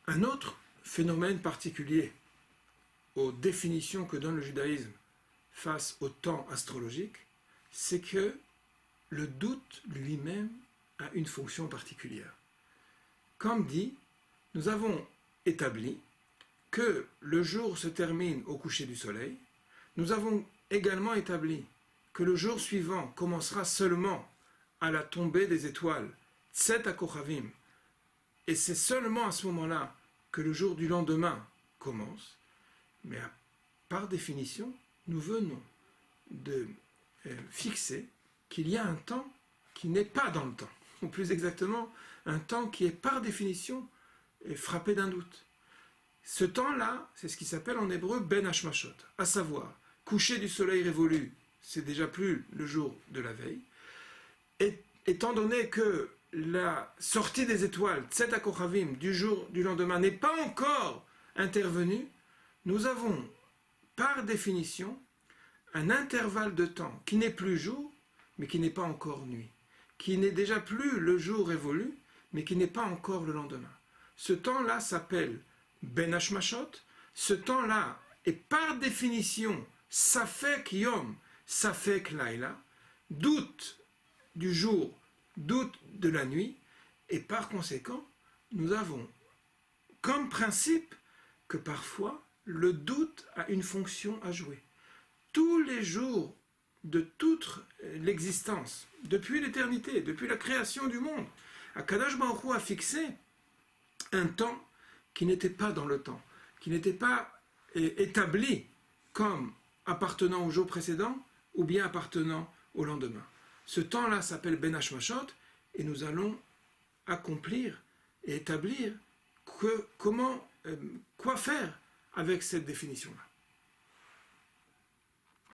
Un autre phénomène particulier aux définitions que donne le judaïsme face au temps astrologique, c'est que le doute lui-même a une fonction particulière. Comme dit, nous avons établi que le jour se termine au coucher du soleil. Nous avons également établi que le jour suivant commencera seulement à la tombée des étoiles, Tset HaKochavim, et c'est seulement à ce moment-là que le jour du lendemain commence. Mais par définition, nous venons de fixer qu'il y a un temps qui n'est pas dans le temps, ou plus exactement, un temps qui est par définition frappé d'un doute. Ce temps-là, c'est ce qui s'appelle en hébreu Ben Hashmashot, à savoir, coucher du soleil révolu, c'est déjà plus le jour de la veille, et étant donné que la sortie des étoiles, Tset HaKochavim, du jour du lendemain, n'est pas encore intervenue, nous avons, par définition, un intervalle de temps qui n'est plus jour, mais qui n'est pas encore nuit, qui n'est déjà plus le jour révolu, mais qui n'est pas encore le lendemain. Ce temps-là s'appelle Ben Hashmashot. Ce temps-là est par définition Safek Yom, Safek Laila, doute du jour, doute de la nuit, et par conséquent, nous avons comme principe que parfois le doute a une fonction à jouer. Tous les jours de toute l'existence, depuis l'éternité, depuis la création du monde, Akadosh Baruch Hu a fixé un temps qui n'était pas dans le temps, qui n'était pas établi comme appartenant au jour précédent ou bien appartenant au lendemain. Ce temps-là s'appelle Ben Hashmashot et nous allons accomplir et établir quoi faire avec cette définition-là.